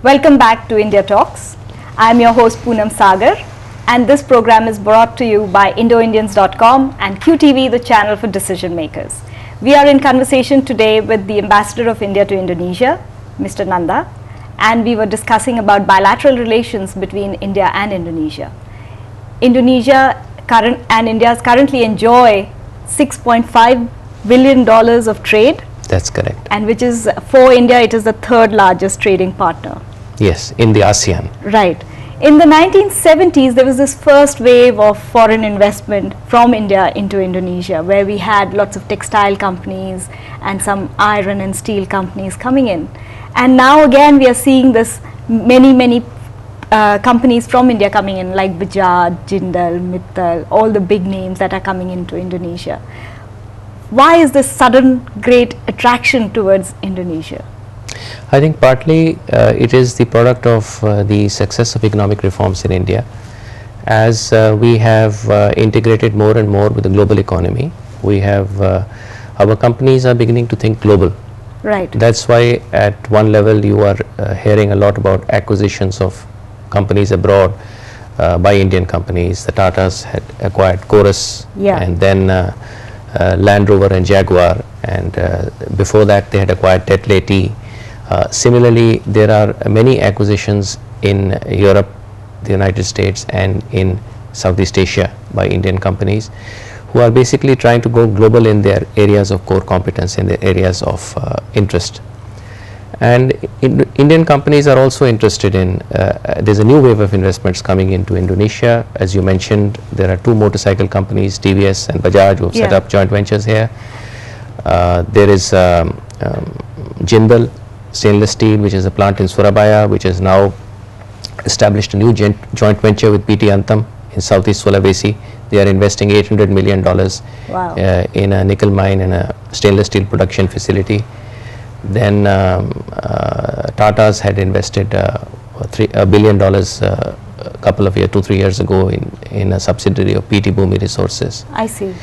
Welcome back to India Talks. I am your host Poonam Sagar, and this program is brought to you by IndoIndians.com and QTV, the channel for decision makers. We are in conversation today with the Ambassador of India to Indonesia, Mr. Nanda, and we were discussing about bilateral relations between India and Indonesia. Indonesia and India currently enjoy $6.5 billion of trade. That's correct. And which is, for India, it is the third largest trading partner. Yes, in the ASEAN. Right. In the 1970s, there was this first wave of foreign investment from India into Indonesia, where we had lots of textile companies and some iron and steel companies coming in. And now again, we are seeing this many companies from India coming in, like Bajaj, Jindal, Mittal, all the big names that are coming into Indonesia. Why is this sudden great attraction towards Indonesia? I think partly it is the product of the success of economic reforms in India. As we have integrated more and more with the global economy, we have our companies are beginning to think global. Right. That's why at one level you are hearing a lot about acquisitions of companies abroad by Indian companies. The Tatas had acquired Chorus, and then Land Rover and Jaguar, and before that they had acquired Tetley Tea. Similarly, there are many acquisitions in Europe, the United States, and in Southeast Asia by Indian companies who are basically trying to go global in their areas of core competence, in their areas of interest. And Indian companies are also interested in, there's a new wave of investments coming into Indonesia. As you mentioned, there are two motorcycle companies, TVS and Bajaj, who have set up joint ventures here. There is Jindal Stainless Steel, which is a plant in Surabaya, which has now established a new joint venture with PT Antam in Southeast Sulawesi. They are investing $800 million in a nickel mine and a stainless steel production facility. Then Tata's had invested $1 billion a couple of years, 2-3 years ago in a subsidiary of PT Bhumi Resources. I see.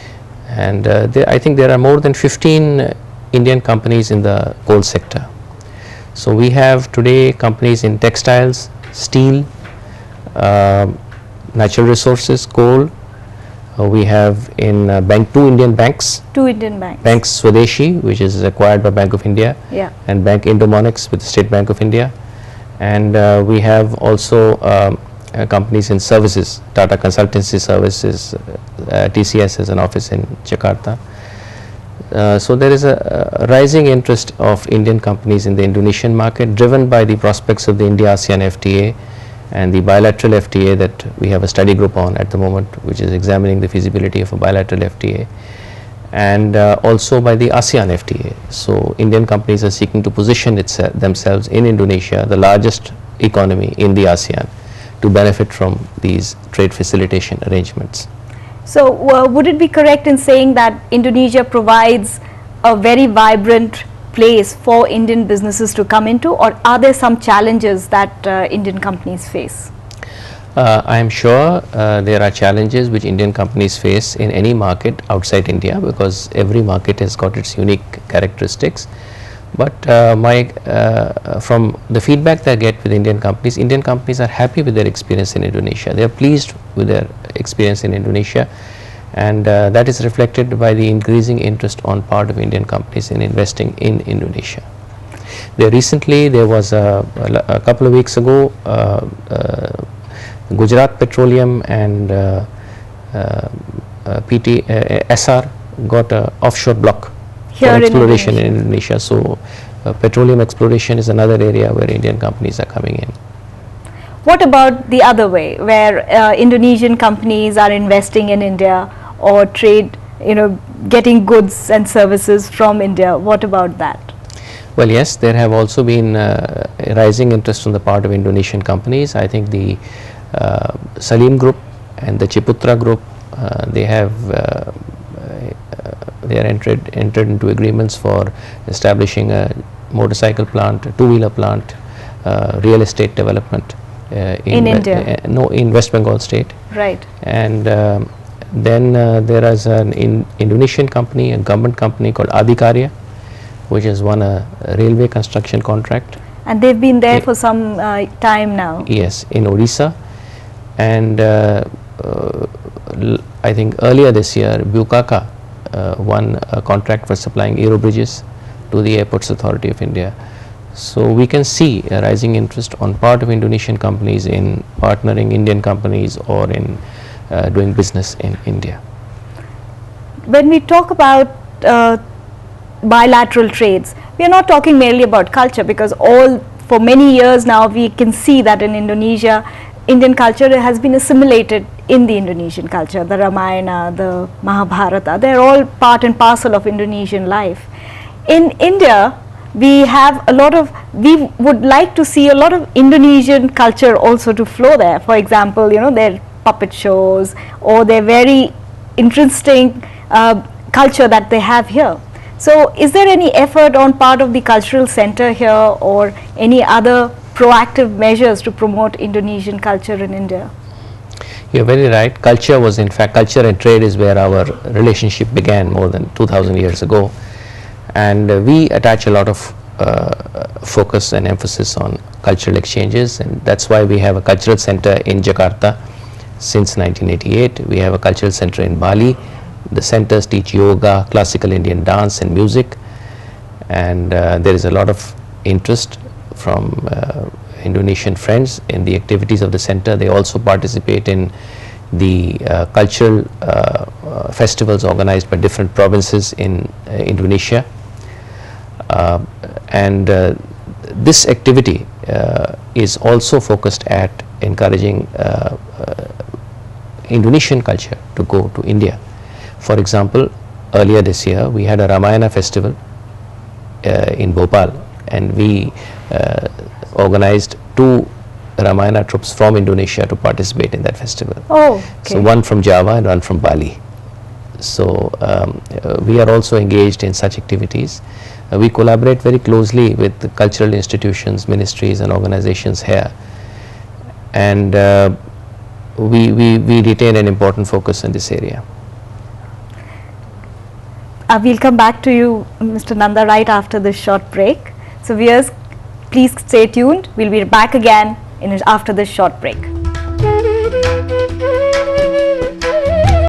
And I think there are more than 15 Indian companies in the coal sector. So we have today companies in textiles, steel, natural resources, coal. We have in two Indian banks. Two Indian banks. Bank Swadeshi, which is acquired by Bank of India, and Bank Indomonix with the State Bank of India. And we have also companies in services, Tata Consultancy Services, TCS has an office in Jakarta. So there is a rising interest of Indian companies in the Indonesian market, driven by the prospects of the India-ASEAN FTA and the bilateral FTA that we have a study group on at the moment, which is examining the feasibility of a bilateral FTA, and also by the ASEAN FTA. So Indian companies are seeking to position themselves in Indonesia, the largest economy in the ASEAN, to benefit from these trade facilitation arrangements. So would it be correct in saying that Indonesia provides a very vibrant place for Indian businesses to come into, or are there some challenges that Indian companies face? I am sure there are challenges which Indian companies face in any market outside India, because every market has got its unique characteristics. But from the feedback that I get with Indian companies are happy with their experience in Indonesia. They are pleased with their experience in Indonesia, and that is reflected by the increasing interest on part of Indian companies in investing in Indonesia. There was a couple of weeks ago, Gujarat Petroleum and SR got an offshore block for exploration in Indonesia. So petroleum exploration is another area where Indian companies are coming in. What about the other way, where Indonesian companies are investing in India or trade, getting goods and services from India? What about that? Well, yes, there have also been rising interest on the part of Indonesian companies. I think the Salim Group and the Ciputra Group, they are entered into agreements for establishing a motorcycle plant, a two-wheeler plant, real estate development in India. No, in West Bengal state. Right. And then there is an Indonesian company, a government company called Adikarya, which has won a railway construction contract. And they've been there for some time now. Yes, in Odisha, and I think earlier this year, Bukaka won a contract for supplying aero bridges to the Airports Authority of India. So we can see a rising interest on part of Indonesian companies in partnering Indian companies or in doing business in India. When we talk about bilateral trades, we are not talking merely about culture, because for many years now we can see that in Indonesia, Indian culture has been assimilated in the Indonesian culture. The Ramayana, the Mahabharata, they are all part and parcel of Indonesian life. In India, we would like to see a lot of Indonesian culture also to flow there. For example, their puppet shows or their very interesting culture that they have here. So is there any effort on part of the cultural center here or any other proactive measures to promote Indonesian culture in India? You're very right. Culture was, in fact, culture and trade is where our relationship began more than 2000 years ago. And we attach a lot of focus and emphasis on cultural exchanges, and that's why we have a cultural center in Jakarta since 1988. We have a cultural center in Bali. The centers teach yoga, classical Indian dance and music, and there is a lot of interest from Indonesian friends in the activities of the center. They also participate in the cultural festivals organized by different provinces in Indonesia. And this activity is also focused at encouraging Indonesian culture to go to India. For example, earlier this year we had a Ramayana festival in Bhopal, and we organized 2 Ramayana troops from Indonesia to participate in that festival. Oh, okay. So one from Java and one from Bali. So we are also engaged in such activities. We collaborate very closely with the cultural institutions, ministries and organizations here, and we retain an important focus in this area. We'll come back to you, Mr. Nanda, right after this short break. So viewers, please stay tuned. We'll be back again after this short break.